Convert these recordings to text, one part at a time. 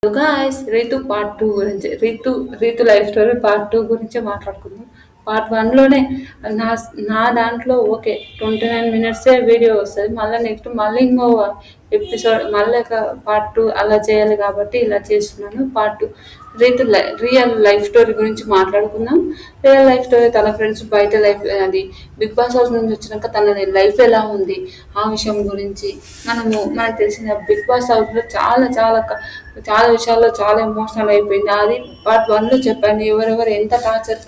Guys Ritu part 2 గురించి Ritu life story part 2 గురించి మాట్లాడుకుందాం. పార్ట్ 1లోనే నా నా దాంట్లో ఓకే 29 మినిట్సే వీడియో వస్తుంది. మళ్ళీ నెక్స్ట్ మళ్ళీ ఇంకో ఎపిసోడ్ మళ్ళీ పార్ట్ 2 అలా చేయాలి కాబట్టి ఇలా చేస్తున్నాను. పార్ట్ 2 రియల్ లైఫ్ స్టోరీ గురించి మాట్లాడుకుందాం. రియల్ లైఫ్ స్టోరీ తన ఫ్రెండ్స్ బయట లైఫ్ అది బిగ్ బాస్ హౌస్ నుంచి వచ్చినాక తన లైఫ్ ఎలా ఉంది ఆ విషయం గురించి మనకు తెలిసిన బిగ్ బాస్ హౌస్లో చాలా విషయాల్లో చాలా ఎమోషనల్ అయిపోయింది. అది పార్ట్ 1లో చెప్పాను. ఎవరెవరు ఎంత టార్చర్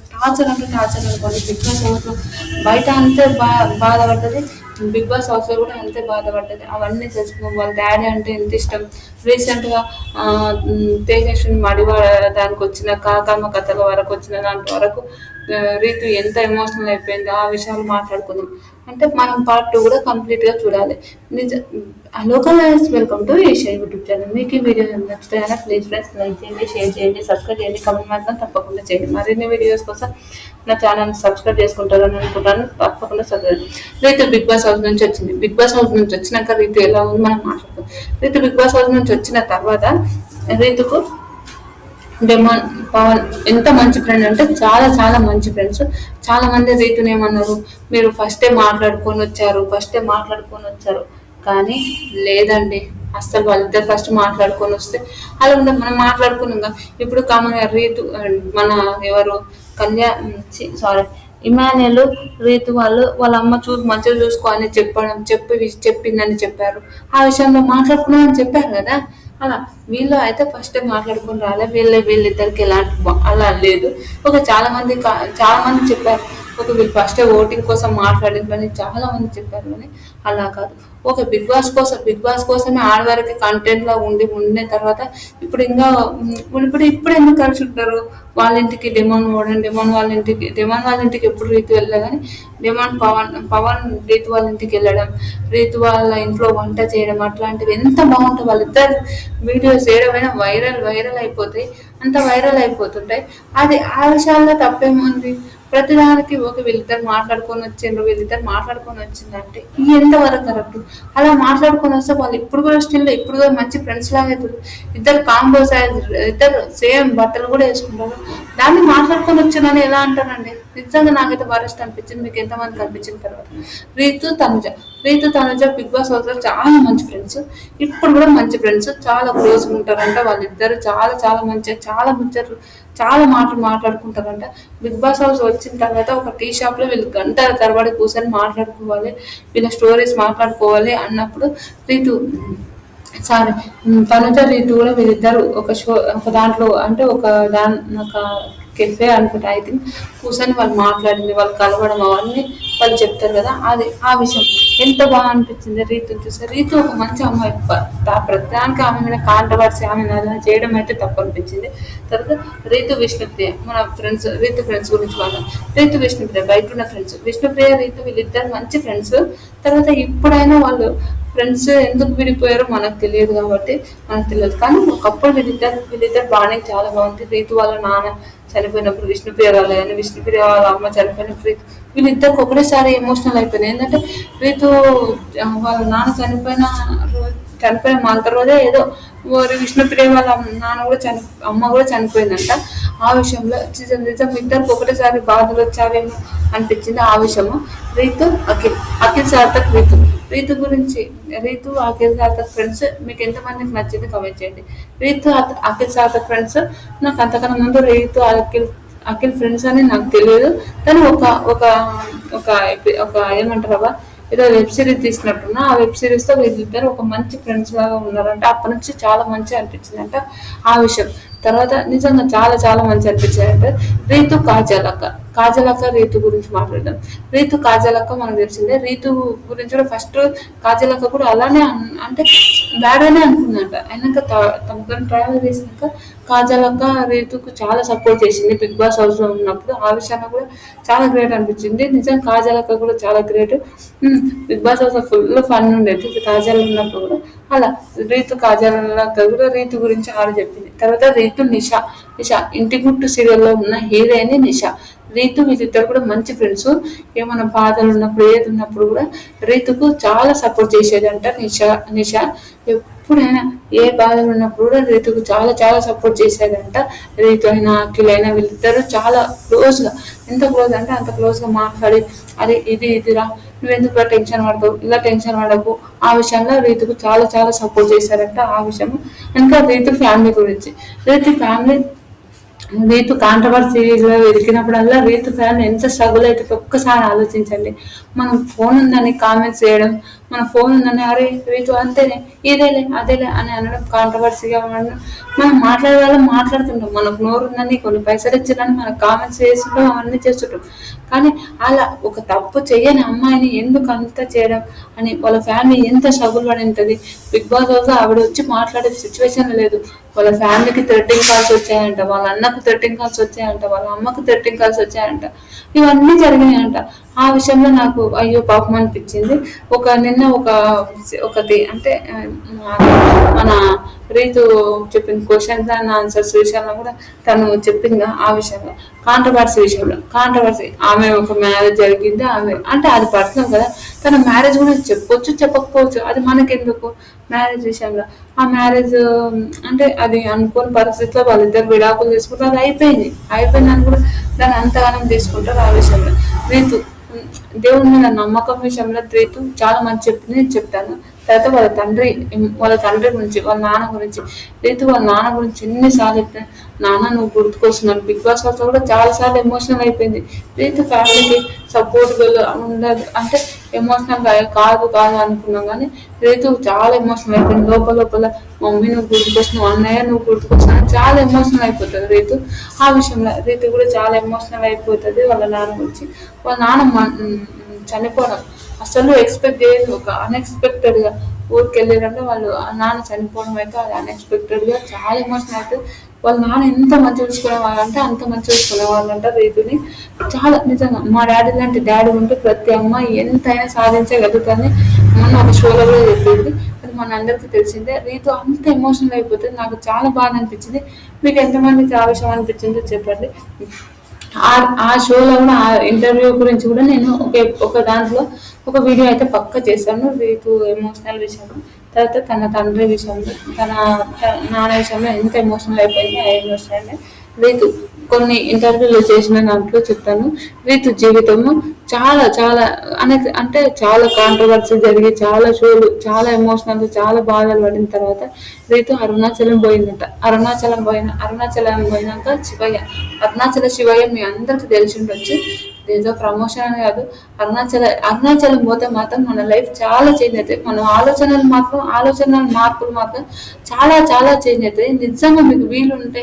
అనుకోండి. బిగ్ బాస్ హౌస్లో బయట అంతే బాధపడ్డది, బిగ్ బాస్ హౌస్లో కూడా అంతే బాధపడ్డది. అవన్నీ తెలుసుకున్నాం. వాళ్ళ డాడీ అంటే ఎంత ఇష్టం. రీసెంట్గా తేజస్విని దానికి వచ్చిన కాకమ్మ కథల వరకు వచ్చిన దాని వరకు రీతు ఎంత ఎమోషనల్ అయిపోయింది ఆ విషయాలు మాట్లాడుకుందాం. అంటే మనం పార్ట్ 2 కూడా కంప్లీట్గా చూడాలి. Hello guys, welcome to Asia YouTube channel. మీకు ఈ వీడియో నచ్చితే ప్లీజ్ ఫ్రెండ్స్ లైక్ చేయండి, షేర్ చేయండి, సబ్స్క్రైబ్ చేయండి, కమెంట్ మాత్రం తప్పకుండా చేయండి. మరిన్ని వీడియోస్ కోసం నా ఛానల్ సబ్స్క్రైబ్ చేసుకుంటారని అనుకుంటాను. తప్పకుండా subscribe. Rithu Bigg Boss house నుంచి వచ్చింది. బిగ్ బాస్ హౌస్ నుంచి వచ్చినాక రీతు ఎలా ఉంది మనం మాట్లాడుతాం. రీతు బిగ్ బాస్ హౌస్ నుంచి వచ్చిన తర్వాత రీతుకు డెమాన్ పవన్ ఎంత మంచి ఫ్రెండ్ అంటే చాలా చాలా మంచి ఫ్రెండ్స్. చాలా మంది రీతుని ఏమన్నారు, మీరు ఫస్టే మాట్లాడుకొని వచ్చారు కానీ లేదండి, అస్సలు వాళ్ళిద్దరు ఫస్ట్ మాట్లాడుకొని వస్తే అలా ఉందా. మనం మాట్లాడుకున్నాం. ఇప్పుడు కామన్గా రీతు మన ఎవరు ఇమాన్యుల్ రీతు వాళ్ళ అమ్మ మంచిగా చూసుకో అని చెప్పిందని చెప్పారు. ఆ విషయంలో మాట్లాడుకున్నామని చెప్పారు కదా. అలా వీళ్ళు అయితే ఫస్ట్ మాట్లాడుకుని రాలే. వీళ్ళిద్దరికి ఎలాంటి అలా లేదు. చాలా మంది చెప్పారు వీళ్ళు ఫస్ట్ ఓటింగ్ కోసం మాట్లాడిందని చాలా మంది చెప్పారు. కానీ అలా కాదు. బిగ్ బాస్ కోసమే ఆడవారికి కంటెంట్ లా ఉండిన తర్వాత ఇప్పుడు ఎందుకు కలిసి ఉంటారు. వాళ్ళ ఇంటికి డెమాన్ వాళ్ళ ఇంటికి ఎప్పుడు రీతు వెళ్ళలే. కానీ డెమాన్ పవన్ రీతు వాళ్ళ ఇంటికి వెళ్ళడం, రీతు వాళ్ళ ఇంట్లో వంట చేయడం అట్లాంటివి ఎంత బాగుంటుంది. వాళ్ళిద్దరు వీడియోస్ చేయడమైనా వైరల్ అయిపోతాయి. అంత వైరల్ అయిపోతుంటాయి. అది ఆ విషయాల్లో తప్పేముంది. ప్రతిదానికి వీళ్ళిద్దరు మాట్లాడుకొని వచ్చిందంటే ఎంతవరకు కరెక్ట్. అలా మాట్లాడుకొని వస్తే వాళ్ళు ఇప్పుడు కూడా మంచి ఫ్రెండ్స్ లాగా అవుతారు. ఇద్దరు కాంబోస్, ఇద్దరు సేమ్ బట్టలు కూడా వేసుకుంటారు. దాన్ని మాట్లాడుకొని వచ్చిందని ఎలా అంటారండి. నిజంగా నాకైతే వరస్ట్ అనిపించింది. మీకు ఎంతమందికి అనిపించిన తర్వాత Rithu Tanuja Bigg Boss house లో చాలా మంచి ఫ్రెండ్స్. ఇప్పుడు కూడా మంచి ఫ్రెండ్స్, చాలా క్లోజ్ ఉంటారంట. వాళ్ళిద్దరు చాలా చాలా మంచిగా చాలా మాటలు మాట్లాడుకుంటారంట. బిగ్ బాస్ హౌస్ వచ్చిన తర్వాత ఒక టీ షాప్ లో వీళ్ళు గంటల తరబడి కూర్చొని మాట్లాడుకోవాలి, వీళ్ళ స్టోరీస్ మాట్లాడుకోవాలి అన్నప్పుడు తనుజ రీతు కూడా వీళ్ళిద్దరు ఒక దాంట్లో అంటే ఒక కెఫే అనుకుంటా ఐ థింక్ కూర్చొని వాళ్ళు మాట్లాడింది, వాళ్ళు కలవడం అవన్నీ వాళ్ళు చెప్తారు కదా. అది ఆ విషయం ఎంత బాగా అనిపించింది. రీతుని చూస్తే రీతు ఒక మంచి అమ్మాయి. ప్రతిదానికి ఆమె మీద కాంట్రవర్సీ, ఆమె అలా చేయడం అయితే తప్పు అనిపించింది. తర్వాత రీతు విష్ణుప్రియ, మన రీతు ఫ్రెండ్స్ గురించి రీతు విష్ణుప్రియ బయట ఉన్న ఫ్రెండ్స్. విష్ణుప్రియ రీతు వీళ్ళిద్దరు మంచి ఫ్రెండ్స్. తర్వాత ఇప్పుడైనా వాళ్ళు ఫ్రెండ్స్ ఎందుకు విడిపోయారో మనకు తెలియదు కాబట్టి మనకు తెలియదు. కానీ ఒకప్పుడు వీళ్ళిద్దరు బాండింగ్ చాలా బాగుంది. రీతు వాళ్ళ నాన్న చనిపోయినప్పుడు విష్ణుప్రియ రాలేదని, విష్ణుప్రియ వాళ్ళ అమ్మ చనిపోయినప్పుడు వీళ్ళిద్దరికి ఒకటేసారి ఎమోషనల్ అయిపోయింది. ఏంటంటే రీతు వాళ్ళ నాన్న చనిపోయిన మంత రోజే ఏదో విష్ణుప్రియ వాళ్ళ నాన్న కూడా అమ్మ కూడా చనిపోయిందంట. ఆ విషయంలో నిజం ఇద్దరికి ఒకటేసారి బాధలు వచ్చావేమో అనిపించింది. ఆ విషయము రీతు అఖిల్ సార్థక్ రీతు గురించి అఖిల్ సార్థక్ ఫ్రెండ్స్ మీకు ఎంతమందికి నచ్చింది కామెంట్ చేయండి. అఖిల్ సార్థక్ ఫ్రెండ్స్ నాకు అంతకన్నా ముందు అఖిల్ ఫ్రెండ్స్ అని నాకు తెలియదు. కానీ ఒక ఏమంటారు ఏదో వెబ్ సిరీస్ తీసినట్టున్నా ఆ వెబ్ సిరీస్ తో వీళ్ళిద్దరు ఒక మంచి ఫ్రెండ్స్ లాగా ఉన్నారంట. అప్పటి నుంచి చాలా మంచి అనిపించిందంట ఆ విషయం. తర్వాత నిజంగా చాలా చాలా మంచి అనిపించిందంటే రీతు కాజలక్క రీతు గురించి మాట్లాడదాం. రీతు కాజలక్క మనకు తెలిసిందే. రీతు గురించి కూడా ఫస్ట్ కాజలక్క కూడా అలానే అంటే బ్యాడ్ అనే అనుకుందంట. అయినాక తమతో ట్రావెల్ చేసినాక కాజలక్క రీతుకు చాలా సపోర్ట్ చేసింది బిగ్ బాస్ హౌస్ లో ఉన్నప్పుడు. ఆ విషయాన్ని కూడా చాలా గ్రేట్ అనిపించింది. నిజం కాజలక్క కూడా చాలా great. Bigg Boss house full fun ఉండేది కాజల్ ఉన్నప్పుడు కూడా. అలా కాజలక్క కూడా రీతు గురించి చెప్పింది. తర్వాత రీతు నిషా ఇంటి గుట్టు సీరియల్లో ఉన్న హీరోయిన్ నిషా రీతు వీళ్ళిద్దరు కూడా మంచి ఫ్రెండ్స్. ఏమైనా బాధలు ఉన్నప్పుడు ఏది ఉన్నప్పుడు కూడా రీతుకు చాలా సపోర్ట్ చేసేది అంట నిషా. ఎప్పుడైనా ఏ బాధలు ఉన్నప్పుడు కూడా రీతుకు చాలా చాలా సపోర్ట్ చేసేదంట. రీతు అయినా అఖిల్ అయినా వీళ్ళిద్దరూ చాలా క్లోజ్గా, ఎంత క్లోజ్ అంటే అంత క్లోజ్గా మాట్లాడి, అరే ఇదిరా, నువ్వెందుకు టెన్షన్ పడతావు, ఇలా టెన్షన్ పడకు, ఆ విషయంలో రీతుకు చాలా చాలా సపోర్ట్ చేశారంట. ఆ విషయం ఇంకా రీతు ఫ్యామిలీ గురించి, రీతు ఫ్యామిలీ రీతు కాంట్రవర్సీలో వెతికినప్పుడల్లా రీతు ఫ్యామిలీ ఎంత స్ట్రగుల్ అవుతుందో ఒక్కసారి ఆలోచించండి. మనం ఫోన్ ఉందని కామెంట్స్ చేయడం, మన ఫోన్ ఉందని అరే రీతు అంతేనే, ఇదేలే అదేలే అని అనడం, కాంట్రవర్సీగా అనడం, మనం మాట్లాడే వాళ్ళం మాట్లాడుతుంటాం, మనకు నోరు ఉందని కొన్ని పైసలు ఇచ్చిందని మనం కామెంట్స్ చేస్తుంటాం, అవన్నీ చేస్తుంటాం. కానీ అలా ఒక తప్పు చేయని అమ్మాయిని ఎందుకు అంత చేయడం అని వాళ్ళ ఫ్యామిలీ ఎంత స్ట్రగుల్ పడి ఉంటుంది. బిగ్ బాస్ హౌస్ ఆవిడ వచ్చి మాట్లాడే సిచ్యువేషన్ లేదు. వాళ్ళ ఫ్యామిలీకి థ్రెట్టింగ్ కాల్స్ వచ్చాయంట, వాళ్ళ అన్నకు థ్రెట్టింగ్ కాల్స్ వచ్చాయంట, వాళ్ళ అమ్మకు థ్రెట్టింగ్ కాల్స్ వచ్చాయంట, ఇవన్నీ జరిగినాయంట. ఆ విషయంలో నాకు అయ్యో పాపం అనిపించింది. నిన్న ఒకటి అంటే మన రీతు చెప్పిన క్వశ్చన్స్ అండ్ ఆన్సర్స్ విషయంలో కూడా తను చెప్పింది. ఆ విషయంలో కాంట్రవర్సీ ఆమె ఒక మ్యారేజ్ జరిగింది, ఆమె అంటే అది పర్సనల్ కదా, తన మ్యారేజ్ గురించి చెప్పొచ్చు చెప్పకపోవచ్చు, అది మనకెందుకు. మ్యారేజ్ విషయంలో ఆ మ్యారేజ్ అంటే అది అనుకోని పరిస్థితిలో వాళ్ళిద్దరు విడాకులు తీసుకుంటారు, అది అయిపోయిందని కూడా దాన్ని అంతగానం తీసుకుంటారు. ఆ విషయంలో రీతు దేవుని మీద నమ్మకం విషయంలో రీతు చాలా మంది చెప్పింది నేను చెప్తాను. తర్వాత వాళ్ళ తండ్రి గురించి, వాళ్ళ నాన్న గురించి, రీతు వాళ్ళ నాన్న గురించి ఎన్నిసార్లు చెప్పిన, నాన్న నువ్వు గుర్తుకొస్తున్నాను. బిగ్ బాస్ వల్ల కూడా చాలా సార్లు ఎమోషనల్ అయిపోయింది. రీతు ఫ్యామిలీకి సపోర్ట్ ఉండదు అంటే ఎమోషనల్ కాదు అనుకున్నాం, కానీ రీతు చాలా ఎమోషనల్ అయిపోయింది. లోపల మమ్మీ నువ్వు గుర్తుకొస్తున్నావు, అన్నయ్య నువ్వు గుర్తుకొస్తున్నావు, చాలా ఎమోషనల్ అయిపోతుంది రీతు. ఆ విషయంలో రీతు కూడా చాలా ఎమోషనల్ అయిపోతుంది వాళ్ళ నాన్న గురించి. వాళ్ళ నాన్న చనిపోవడం అసలు ఎక్స్పెక్ట్ చేయదు, ఒక అన్ఎక్స్పెక్టెడ్ గా ఊరికి వెళ్ళారంటే వాళ్ళు ఆ నాన్న చనిపోవడం అయితే అది అన్ఎక్స్పెక్టెడ్ గా చాలా ఎమోషనల్ అవుతుంది. వాళ్ళ నాన్న ఎంత మంచి చూసుకునేవాళ్ళు అంటే అంత మంచి చూసుకునేవాళ్ళు అంట రీతుని. చాలా నిజంగా మా డాడీ లాంటి డాడీ ఉంటే ప్రతి అమ్మాయి ఎంతైనా సాధించగలుగుతుంది. మొన్న ఒక షోలో కూడా చెప్పింది, అది మన అందరికీ తెలిసిందే. రీతు అంత ఎమోషనల్ అయిపోతుంది, నాకు చాలా బాగా అనిపించింది. మీకు ఎంతమందికి ఆ విషయం అనిపించిందో చెప్పండి. ఆ షోలో కూడా ఆ ఇంటర్వ్యూ గురించి కూడా నేను ఒక దాంట్లో ఒక వీడియో అయితే పక్క చేశాను. రీతు ఎమోషనల్ విషయంలో, తర్వాత తన తండ్రి విషయంలో, నాన్న విషయంలో ఎంత ఎమోషనల్ అయిపోయింది. ఆ ఎమోషనల్ రీతు కొన్ని ఇంటర్వ్యూలు చేసిన దాంట్లో చెప్తాను. రీతు జీవితము చాలా చాలా అంటే చాలా కాంట్రవర్సీ జరిగి, చాలా షోలు, చాలా ఎమోషనల్, చాలా బాధలు పడిన తర్వాత రీతు అరుణాచలం పోయిందంట. అరుణాచలం పోయినాక అరుణాచల శివయ్య మీ అందరికి తెలిసి ఉండొచ్చు. ఏదో ప్రమోషన్ అని కాదు, అరుణాచలం పోతే మాత్రం మన లైఫ్ చాలా చేంజ్ అవుతాయి. మన ఆలోచనల మార్పులు మాత్రం చాలా చాలా చేంజ్ అవుతాయి. నిజంగా మీకు వీలుంటే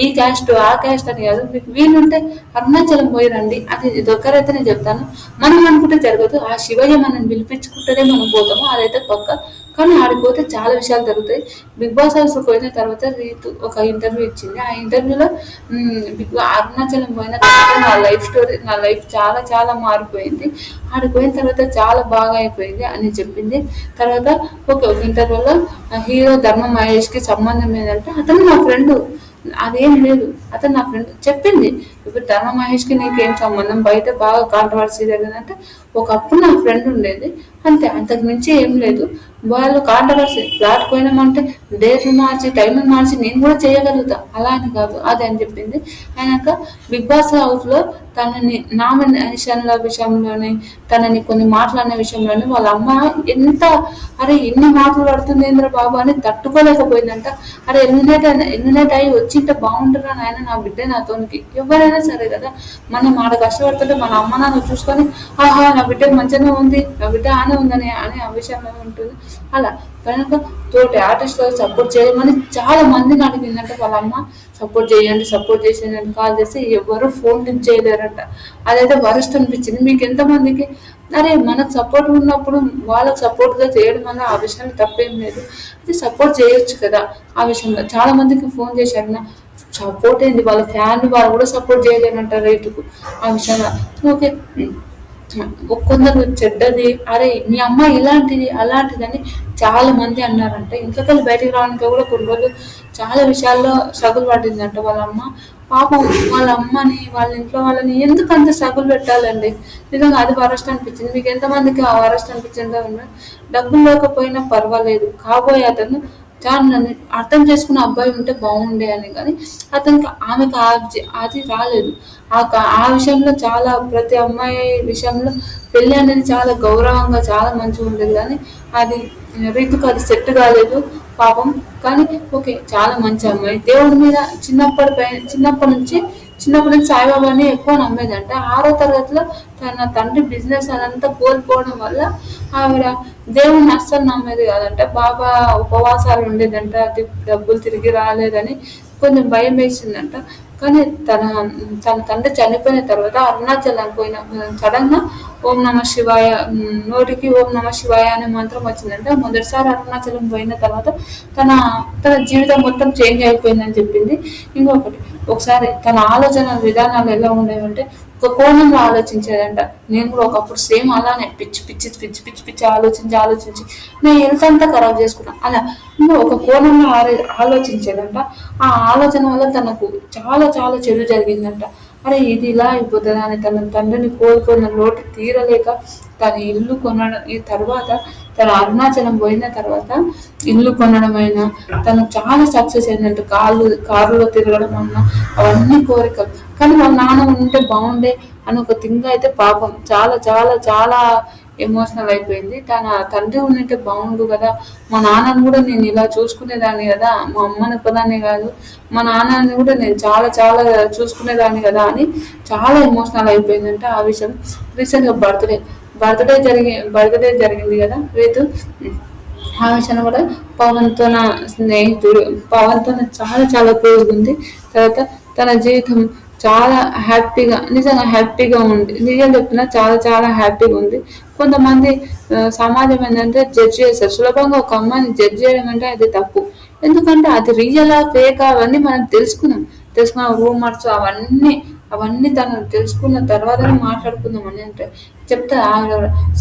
ఈ క్యాస్ట్ ఆ క్యాస్ట్ అని కాదు, మీకు వీలుంటే అరుణాచలం పోయి రండి. అది దొక్కరైతే నేను చెప్తాను, మనం అనుకుంటే జరగదు. ఆ శివయ్య మనం పిలిపించుకుంటేనే మనం పోతాము, అదైతే పక్క. కానీ ఆడిపోతే చాలా విషయాలు జరుగుతాయి. బిగ్ బాస్ హౌస్ పోయిన తర్వాత రీతు ఒక ఇంటర్వ్యూ ఇచ్చింది. ఆ ఇంటర్వ్యూలో అరుణాచలం పోయిన తర్వాత నా లైఫ్ చాలా చాలా మారిపోయింది, ఆడికి పోయిన తర్వాత చాలా బాగా అయిపోయింది అని చెప్పింది. తర్వాత ఒక ఇంటర్వ్యూలో హీరో ధర్మ మహేష్కి సంబంధం ఏంటంటే అతను నా ఫ్రెండ్, అదేం లేదు, అతను నా ఫ్రెండ్ చెప్పింది. ఇప్పుడు ధర్మ మహేష్కి నీకేం సంబంధం, బయట బాగా కాంట్రవర్సీ జరిగిందంటే ఒకప్పుడు నా ఫ్రెండ్ ఉండేది అంతే, అంతకు మించి ఏం లేదు. వాళ్ళు కాంట్రవర్సీ ఫ్లాట్ పోయినామంటే డేట్లు మార్చి టైంలు మార్చి నేను కూడా చేయగలుగుతా, అలా అని కాదు అది అని చెప్పింది. అయినాక బిగ్ బాస్ హౌస్లో తనని నామినేషన్ల విషయంలోని, తనని కొన్ని మాట్లాడిన విషయంలోని వాళ్ళ అమ్మ ఎంత అరే ఇన్ని మాటలు పడుతుంది ఏంద్ర బాబు అని తట్టుకోలేకపోయిందంట. అరే ఎలిమినేట్ అయ్యి వచ్చింటే బాగుంటున్నా నాయన, నా బిడ్డ నాతోనికి, ఎవరైనా సరే కదా, మనం ఆడ కష్టపడుతుంటే మన అమ్మ నాన్న చూసుకొని ఆహా నా బిడ్డ మంచిగానే ఉంది, నా బిడ్డ ఆనే ఉందని అని ఆ విషయంలో ఉంటుంది. అలా కనుక తోటి ఆర్టిస్టులకు సపోర్ట్ చేయమని చాలా మందిని అడిగిందంటే వాళ్ళ అమ్మ, సపోర్ట్ చేసేయండి కాల్ చేస్తే ఎవరు ఫోన్ లిఫ్ట్ చేయలేరంట. అదైతే వరస్ట్ అనిపించింది. మీకు ఎంతమందికి అరే మనకు సపోర్ట్ ఉన్నప్పుడు వాళ్ళకి సపోర్ట్గా చేయడం వల్ల ఆ విషయంలో తప్పేం లేదు, అది సపోర్ట్ చేయొచ్చు కదా. ఆ విషయంలో చాలా మందికి ఫోన్ చేశారు, సపోర్ట్ ఏంది వాళ్ళ ఫ్యామిలీ వాళ్ళు కూడా సపోర్ట్ చేయలేనంటారు రైతుకు. ఆ విషయంలో ఓకే, కొందరు చెడ్డది, అరే మీ అమ్మ ఇలాంటిది అలాంటిదని చాలా మంది అన్నారంట. ఇంట్లోకెళ్ళి బయటికి రావడానికి కూడా కొన్ని రోజులు చాలా విషయాల్లో స్ట్రగుల్ పడిందంట వాళ్ళ అమ్మ. పాపం వాళ్ళ అమ్మని వాళ్ళ ఇంట్లో వాళ్ళని ఎందుకు అంత స్ట్రగుల్ పెట్టాలండి. నిజంగా అది వరస్ట్ అనిపించింది. మీకు ఎంతమందికి ఆ వరస్ట్ అనిపించిందో. డబ్బులు లేకపోయినా పర్వాలేదు, కాబోయే అతను చాలా నన్ను అర్థం చేసుకున్న అబ్బాయి ఉంటే బాగుండే అని, కానీ అతనికి ఆమెకు అది రాలేదు. ఆ విషయంలో చాలా ప్రతి అమ్మాయి విషయంలో పెళ్లి అనేది చాలా గౌరవంగా చాలా మంచిగా ఉండేది, కానీ అది రీతుకు అది సెట్ కాలేదు పాపం. కానీ ఓకే, చాలా మంచి అమ్మాయి, దేవుడి మీద చిన్నప్పటి నుంచి సాయిబాబాని ఎక్కువ నమ్మేదంట. 6వ తరగతిలో తన తండ్రి బిజినెస్ అదంతా కోల్పోవడం వల్ల ఆవిడ దేవుణ్ణి అస్సలు నమ్మేది కాదంట. బాబా ఉపవాసాలు ఉండేదంట, అది డబ్బులు తిరిగి రాలేదని కొంచెం భయం వేసిందంట. కానీ తన తండ్రి చనిపోయిన తర్వాత అరుణాచలం పోయిన సడన్ గా ఓం నమ శివాయ, నోటికి ఓం నమ శివాయ అనే మంత్రం వచ్చిందంట. మొదటిసారి అరుణాచలం పోయిన తర్వాత తన తన జీవితం మొత్తం చేంజ్ అయిపోయిందని చెప్పింది. ఇంకొకటి, ఒకసారి తన ఆలోచన విధానాలు ఎలా ఉండేవంటే ఒక కోణంలో ఆలోచించేదంట. నేను కూడా ఒకప్పుడు సేమ్ అలానే పిచ్చి పిచ్చి పిచ్చి పిచ్చి పిచ్చి ఆలోచించి నేను హెల్త్ అంతా ఖరాబ్ చేసుకున్నా. అలా ఇంకా ఒక కోణంలో ఆలోచించేదంట. ఆ ఆలోచన వల్ల తనకు చాలా చాలా చెడు జరిగిందంట. అరే ఇది ఇలా అయిపోతుందా అని తన తండ్రిని కోల్పోయిన లోటు తీరలేక తన ఇల్లు కొనడం, ఈ తర్వాత తన అరుణాచలం పోయిన తర్వాత ఇల్లు కొనడం అయినా తను చాలా సక్సెస్ అయిందంట. కారులో తిరగడం అన్నా అవన్నీ కోరికలు. కానీ వాళ్ళ నాన్న ఉంటే బాగుండే అని ఒక థింగ్ అయితే పాపం చాలా చాలా చాలా ఎమోషనల్ అయిపోయింది. తన తండ్రి ఉంటే బాగుండు కదా, మా నాన్నని కూడా నేను ఇలా చూసుకునేదాన్ని కదా, మా అమ్మని ఒక్కదాన్నే కాదు మా నాన్నని కూడా నేను చాలా చాలా చూసుకునేదాన్ని కదా అని చాలా ఎమోషనల్ అయిపోయిందంటే ఆ విషయం. రీసెంట్గా బర్త్డే జరిగింది కదా రేతు, ఆ విషయంలో కూడా పవన్తో నా స్నేహితుడు, పవన్తో చాలా చాలా క్లోజ్ ఉంది. తర్వాత తన జీవితం చాలా నిజంగా హ్యాపీగా ఉంది. నిజం చెప్తున్నా, చాలా చాలా హ్యాపీగా ఉంది. కొంతమంది సమాజం ఏంటంటే జడ్జ్ చేస్తారు సులభంగా. ఒక అమ్మాయిని జడ్జ్ చేయడం అంటే అది తప్పు. ఎందుకంటే అది రియలా ఫేక్ అవన్నీ మనం తెలుసుకున్న రూమర్స్ అవన్నీ తను తెలుసుకున్న తర్వాతనే మాట్లాడుకుందామని అంటే చెప్తే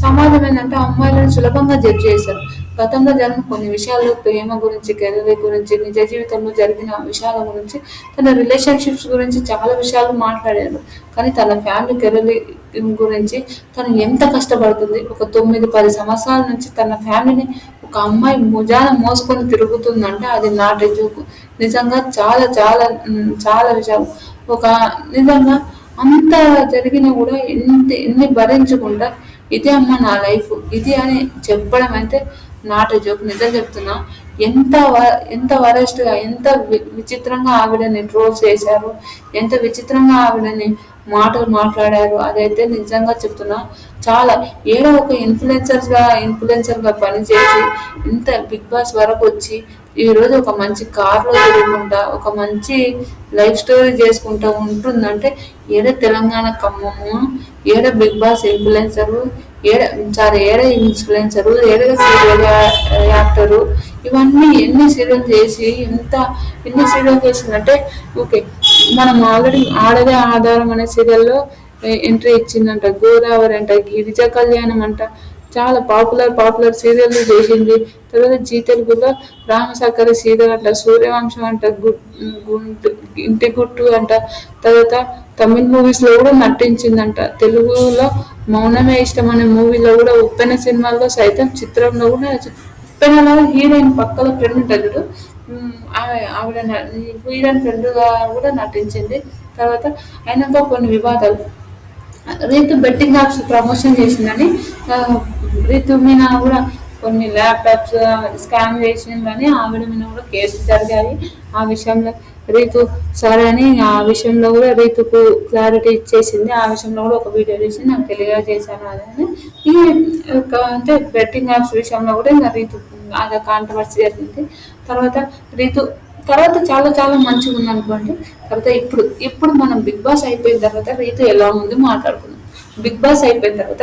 సమాజం ఏంటంటే అమ్మాయిలను సులభంగా జడ్జ్ చేశారు. గతంలో జరిగిన కొన్ని విషయాలు, ప్రేమ గురించి, కెరీర్ గురించి, నిజ జీవితంలో జరిగిన విషయాల గురించి, తన రిలేషన్షిప్స్ గురించి చాలా విషయాలు మాట్లాడారు. కానీ తన ఫ్యామిలీ కెరీర్ గురించి తను ఎంత కష్టపడుతుంది, ఒక 9-10 సంవత్సరాల నుంచి తన ఫ్యామిలీని ఒక అమ్మాయి భుజాన మోసుకొని తిరుగుతుందంటే అది నాట్ ఎ జోక్. నిజంగా చాలా చాలా చాలా విషయాలు నిజంగా అంత జరిగినా కూడా ఎన్ని భరించకుండా ఇదే అమ్మ నా లైఫ్ ఇది అని చెప్పడం అయితే నాట్ ఎ జోక్. నిజం చెప్తున్నా, ఎంత వరస్ట్గా, ఎంత విచిత్రంగా ఆవిడని ట్రోల్స్ చేశారు, ఎంత విచిత్రంగా ఆవిడని మాటలు మాట్లాడారు. అదైతే నిజంగా చెప్తున్నా చాలా ఏదో ఒక ఇన్ఫ్లుయెన్సర్గా పనిచేసి ఇంత బిగ్ బాస్ వరకు వచ్చి ఈరోజు ఒక మంచి కార్లో తిరుగుకుంటా, ఒక మంచి లైఫ్ స్టోరీ చేసుకుంటా ఉంటుందంటే ఏదో తెలంగాణ ఖమ్మము, ఏదో బిగ్ బాస్ ఇన్ఫ్లుయెన్సరు, ఏడ ఇన్ఫ్లుయెన్సరు, ఏదో సీరియల్ యాక్టరు, ఇవన్నీ ఎన్ని సీరియల్ చేసిందంటే ఓకే. మనం ఆల్రెడీ ఆడదే ఆధారం అనే సీరియల్లో ఎంట్రీ ఇచ్చిందంట. గోదావరి అంట, గిరిజ కళ్యాణం అంట, చాలా పాపులర్ సీరియల్ చేసింది. తర్వాత జీ తెలుగులో రామసక్కరి సీరియల్ అంట, సూర్యవంశం అంట, ఇంటి గుట్టు అంట, తర్వాత తమిళ్ మూవీస్ లో కూడా నటించిందంట. తెలుగులో మౌనమే ఇష్టం అనే మూవీలో కూడా, ఉప్పెన సినిమాల్లో సైతం చిత్రంలో కూడా, ఉప్పెనలో హీరోయిన్ పక్కల ఫ్రెండ్ ఉంటుంది, ఆవిడ హీరోయిన్ ఫ్రెండ్ గా కూడా నటించింది. తర్వాత అయినాక కొన్ని వివాదాలు, రీతు బెట్టింగ్ యాప్స్ ప్రమోషన్ చేసిందని రీతు మీద కూడా కొన్ని ల్యాప్టాప్స్ స్కామ్ చేసిందని ఆవిడ మీద కూడా కేసులు జరిగాయి. ఆ విషయంలో రీతు సరే అని ఆ విషయంలో కూడా రీతుకు క్లారిటీ ఇచ్చేసింది. ఆ విషయంలో కూడా ఒక వీడియో చేసి నాకు తెలియజేశాను అదని. ఈ అంటే బెట్టింగ్ యాప్స్ విషయంలో కూడా ఇంకా రీతు అది కాంట్రవర్సీ జరిగింది. తర్వాత చాలా చాలా మంచిగా ఉంది అనుకోండి. తర్వాత ఇప్పుడు మనం బిగ్ బాస్ అయిపోయిన తర్వాత రీతు ఎలా ఉంది మాట్లాడుకుందాం. బిగ్ బాస్ అయిపోయిన తర్వాత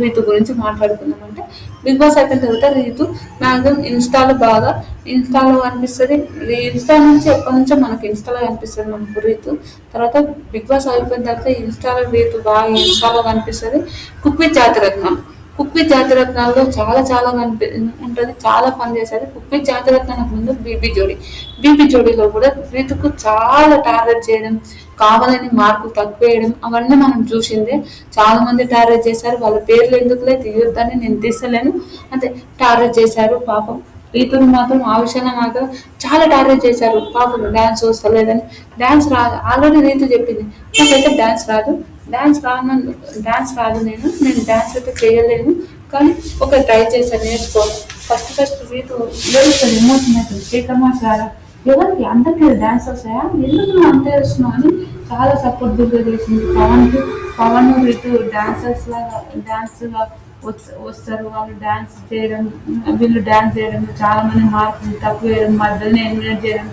రీతు గురించి మాట్లాడుకుందాం. అంటే బిగ్ బాస్ అయిపోయిన తర్వాత రీతు మ్యాక్సిమం ఇన్స్టాలో కనిపిస్తుంది. ఇన్స్టా నుంచి ఎప్పటి నుంచో మనకి ఇన్స్టాలో కనిపిస్తుంది మనకు రీతు. తర్వాత బిగ్ బాస్ అయిపోయిన తర్వాత ఇన్స్టాలో రీతు బాగా ఇన్స్టాలో కనిపిస్తుంది. కుక్ విత్ జాతిరత్నాల్లో చాలా చాలా ఉంటుంది, చాలా పని చేసేది. కుక్ విత్ జాతిరత్నాలకు ముందు బీబీ జోడీలో కూడా రీతుకు చాలా టార్గెట్ చేయడం, కావాలని మార్కులు తక్కువ వేయడం, అవన్నీ మనం చూసిందే. చాలా మంది టార్గెట్ చేశారు, వాళ్ళ పేర్లు ఎందుకులే తీయొద్దని నేను తీస్తలేను, అంటే టార్గెట్ చేశారు పాపం. రీతుని మాత్రం ఆ విషయంలో మాత్రం చాలా టార్గెట్ చేశారు. పాపం డాన్స్ వస్తలేదని. డాన్స్ రాదు ఆల్రెడీ రీతు చెప్పింది, నాకైతే డాన్స్ రాదు, నేను డాన్స్ అయితే చేయలేను, కానీ ఒక ట్రై చేశాను నేర్చుకోవాలి. ఫస్ట్ రీతు ఏడుస్తుంది, ఎమోషన్ అవుతుంది. శేఖర్ మాస్ రాదా, ఎవరికి అందరికీ డాన్స్ వస్తాయా, ఎందుకు నువ్వు అంత చేస్తున్నావు అని చాలా సపోర్టివ్గా చేసింది. పవన్ రీతు డాన్సర్స్ లాగా డాన్స్ వస్తారు, వాళ్ళు డాన్స్ చేయడం, వీళ్ళు డాన్స్ చేయడం, చాలా మంది మార్కులు తక్కువ వేయడం, మధ్యలో ఎలిమినేట్ చేయడం,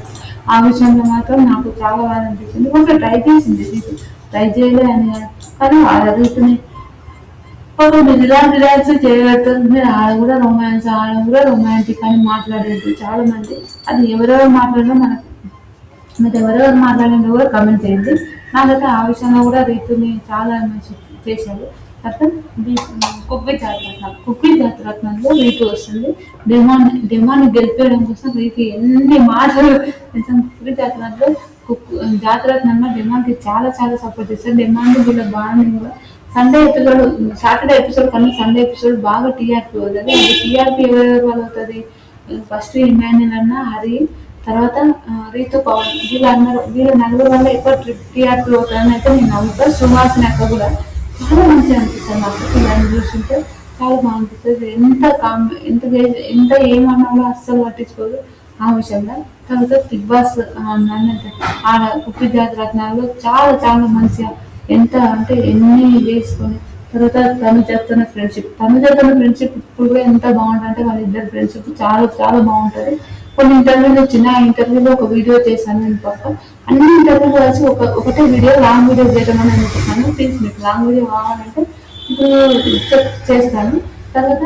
ఆ విషయంలో మాత్రం నాకు చాలా బాగా అనిపించింది. కొంచెం ట్రై చేసింది రీతు, ట్రై చేయలే అని కాదు, కానీ అది అడుగుతున్నాయి ఇలాంటి డాన్స్ చేయగలుగుతుంది. ఆడ కూడా రొమాంటిక్ అని మాట్లాడేది చాలా మంది. అది ఎవరెవరు మాట్లాడినా మనకు, మీరు ఎవరెవరు మాట్లాడినా కూడా కమెంట్ చేయండి. నాకైతే ఆ విషయంలో కూడా రీతుని చాలా మంచి చేశారు. అట్లా కుక్కి జాతరత్నంలో రీతు వస్తుంది. డిమాండ్ గెలిపేయడం కోసం రీతు ఎన్ని మాటలు, నిజం కుక్కి జాతరలో జాతరత్నంలో డిమాండ్కి చాలా చాలా సపోర్ట్ చేస్తారు. డిమాండ్ వీళ్ళ బాండింగ్ కూడా సాటర్డే ఎపిసోడ్ కన్నా సండే ఎపిసోడ్ బాగా టీఆర్పీ అవుతుంది. అది టీఆర్పీ ఎవరెవరు వాళ్ళు అవుతుంది, ఫస్ట్ ఇమాన్యుల్ అన్న, హరి, తర్వాత రీతు, పవన్, వీళ్ళ నలుగురు వల్ల ఎక్కువ టీఆర్పీ అవుతుందని అయితే నేను నమ్ముతా. సుహాసిని అక్క కూడా చాలా మంచిగా అనిపిస్తుంది నాకు, వీళ్ళని చూస్తుంటే చాలా బాగా అనిపిస్తుంది. ఎంత ఏమన్నా కూడా అస్సలు పట్టించుకోదు ఆ విషయంలో. తర్వాత బిగ్ బాస్ ఆడ కుప్పి జాతి రత్నాలు చాలా చాలా మంచిగా, ఎంత అంటే ఎన్ని వేసుకొని. తర్వాత తను చెప్తున్న ఫ్రెండ్షిప్ ఇప్పుడు కూడా ఎంత బాగుంటుంది అంటే వాళ్ళిద్దరు ఫ్రెండ్షిప్ చాలా చాలా బాగుంటుంది. కొన్ని ఇంటర్వ్యూలు చిన్న ఇంటర్వ్యూలో ఒక వీడియో చేశాను నేను పక్క, అన్ని ఇంటర్వ్యూలు కలిసి ఒకటే వీడియో లాంగ్ వీడియో చేద్దామని అనుకుంటున్నాను. ప్లీజ్ మీకు లాంగ్ వీడియో కావాలంటే ఇప్పుడు చేస్తాను. తర్వాత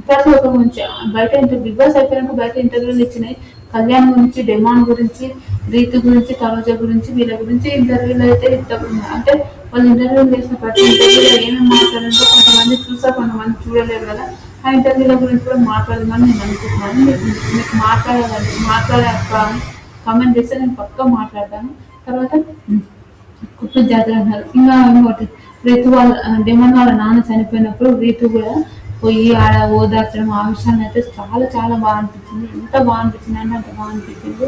ప్రతి ఒక్క గురించి బయట బిగ్ బాస్ అయిపోయాక బయట ఇంటర్వ్యూలు ఇచ్చినాయి. కళ్యాణ్ గురించి, డిమాండ్ గురించి, రీతు గురించి, తనుజ గురించి, వీళ్ళ గురించి ఇంటర్వ్యూలు అయితే అంటే వాళ్ళు ఇంటర్వ్యూలు చేసిన ప్రతి ఇంటర్వ్యూలో ఏమేమి మాట్లాడారంటే కొంతమంది చూసారు, కొంతమంది చూడలేరు కదా. ఆ ఇంటర్వ్యూల గురించి కూడా మాట్లాడమని నేను అనుకుంటున్నాను. మీకు మాట్లాడే కామెంట్ చేస్తే నేను పక్కా మాట్లాడతాను. తర్వాత కుట్టు జాతర అన్నారు. ఇంకోటి రీతు వాళ్ళ డిమాండ్ వాళ్ళ నాన్న చనిపోయినప్పుడు రీతు కూడా పోయి ఆడ ఓదార్చడం, ఆ విషయాన్ని అయితే చాలా చాలా బాగా అనిపించింది. ఎంత బాగా అనిపించింది అంటే అంత బాగా అనిపించింది.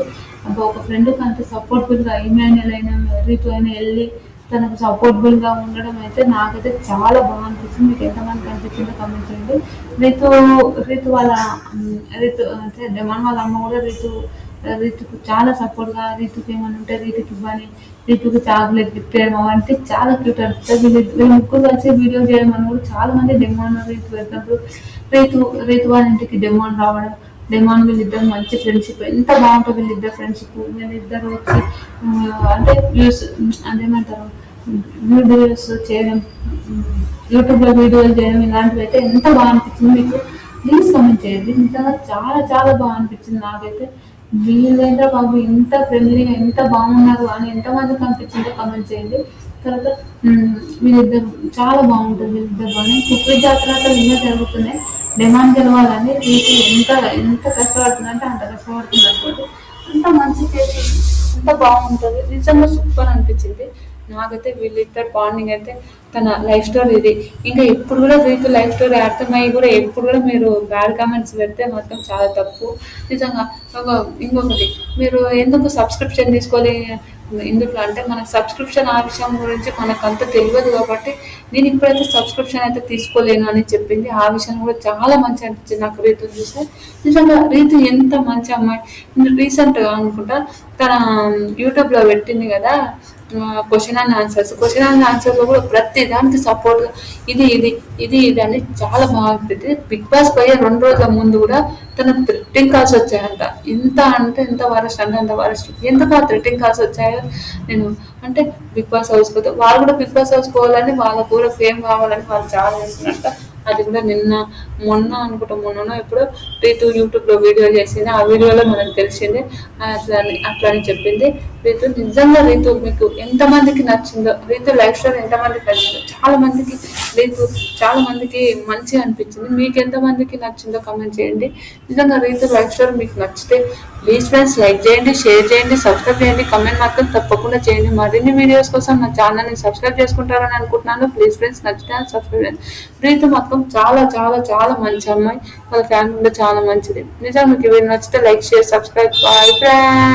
ఒక ఫ్రెండ్కి అంత సపోర్ట్ఫుల్గా ఇమాన్యుల్ అయినా రీతు అయినా వెళ్ళి తనకు సపోర్ట్ఫుల్గా ఉండడం అయితే నాకైతే చాలా బాగా అనిపించింది. మీకు ఎంతమందికి అనిపించిందో కమెంట్ చేయండి. రీతు వాళ్ళ రీతు అంటే డిమాండ్ వాళ్ళ అమ్మ కూడా రీతుకు చాలా సపోర్ట్గా, రీతుకి ఏమైనా ఉంటే రీతుకి ఇవ్వని, రీతుకి చాక్లెట్ గిఫ్ట్ చేయడం అవంటే చాలా క్యూట్ అనిపిస్తుంది. వీళ్ళు ముగ్గురు కలిసి వీడియో చేయడం అని కూడా చాలా మంది డిమాండ్ రీతు వెళ్తున్నప్పుడు రీతు వాళ్ళ ఇంటికి డిమాండ్ రావడం, డిమాండ్ వీళ్ళిద్దరు మంచి ఫ్రెండ్షిప్, ఎంత బాగుంటుంది వీళ్ళిద్దరు ఫ్రెండ్షిప్. వీళ్ళిద్దరు వచ్చి అంటే వ్యూస్ అదేమంటారు వీడియోస్ చేయడం, యూట్యూబ్లో వీడియోలు చేయడం, ఇలాంటివి అయితే ఎంత బాగా అనిపించింది మీకు ప్లీజ్ కామెంట్ చేయండి. నిజంగా చాలా చాలా బాగా అనిపించింది నాకైతే. వీళ్ళైతే బాబు ఇంత ఫ్రెండ్లీగా ఎంత బాగున్నారు అని ఎంతమందికి అనిపించిందో కామెంట్ చేయండి. తర్వాత వీళ్ళిద్దరు చాలా బాగుంటుంది, వీళ్ళిద్దరు బాగున్నాయి. కుక్కీ జాతర ఇంకా జరుగుతున్నాయి. డిమాండ్ గెలవాలని వీటి ఎంత ఎంత కష్టపడుతుంది అంటే అంత కష్టపడుతుంది అనుకోండి, అంత మంచి చేసి అంత బాగుంటుంది. నిజంగా సూపర్ అనిపించింది నాకైతే. వీళ్ళిద్దరు బాండింగ్ అయితే తన లైఫ్ స్టోరీ ఇది. ఇంకా ఎప్పుడు కూడా రీతు లైఫ్ స్టోరీ అర్థమయ్యి కూడా ఎప్పుడు కూడా మీరు బ్యాడ్ కామెంట్స్ పెడితే మాత్రం చాలా తప్పు నిజంగా. ఇంకొకటి, మీరు ఎందుకు సబ్స్క్రిప్షన్ తీసుకోవాలి ఎందుకు అంటే మనకు సబ్స్క్రిప్షన్ ఆ విషయం గురించి మనకు అంత తెలియదు కాబట్టి నేను ఇప్పుడైతే సబ్స్క్రిప్షన్ అయితే తీసుకోలేను అని చెప్పింది. ఆ విషయం కూడా చాలా మంచి అనిపించింది నాకు రీతు చూస్తే. నిజంగా రీతు ఎంత మంచి అమ్మాయి. రీసెంట్గా అనుకుంటా తన యూట్యూబ్లో పెట్టింది కదా క్వశ్చన్ అండ్ ఆన్సర్స్ లో కూడా ప్రతి దానికి సపోర్ట్ ఇది ఇది ఇది ఇది అని చాలా బాగా అనిపించింది. బిగ్ బాస్ పోయే 2 రోజుల ముందు కూడా తన థ్రెట్టింగ్ కాల్స్ వచ్చాయంట. ఎంత అంటే ఎంత వరస్ట్ అంటే అంత వరస్ట్. ఎందుకు ఆ థ్రెట్టింగ్ కాల్స్ వచ్చాయో నేను అంటే బిగ్ బాస్ హౌస్ పోతే వాళ్ళు కూడా బిగ్ బాస్ హౌస్ పోవాలని, వాళ్ళకు కూడా ఫేమ్ కావాలని వాళ్ళు చాలా చేస్తున్నట్ట. అది కూడా మొన్న అనుకుంటా ఎప్పుడో రీతు యూట్యూబ్లో వీడియో చేసింది. ఆ వీడియోలో మనకు తెలిసింది అట్లా అని చెప్పింది. రీతు నిజంగా రీతు మీకు ఎంతమందికి నచ్చిందో, రీతు లైఫ్ స్టైల్ ఎంతమందికి నచ్చిందో, చాలా మందికి మంచిగా అనిపించింది. మీకు ఎంతమందికి నచ్చిందో కమెంట్ చేయండి. నిజంగా రీతు లైఫ్ స్టైల్ మీకు నచ్చితే ప్లీజ్ ఫ్రెండ్స్ లైక్ చేయండి, షేర్ చేయండి, సబ్స్క్రైబ్ చేయండి, కమెంట్ మాత్రం తప్పకుండా చేయండి. మరిన్ని వీడియోస్ కోసం నా ఛానల్ని సబ్స్క్రైబ్ చేసుకుంటారని అనుకుంటున్నాను. ప్లీజ్ ఫ్రెండ్స్ నచ్చితే సబ్స్క్రైబ్ చేయండి. రీతు మాత్రం చాలా చాలా చాలా మంచి అమ్మాయి, వాళ్ళ ఫ్యామిలీ కూడా చాలా మంచిది. నిజంగా మీకు వీడియో నచ్చితే like share subscribe. Bye friends.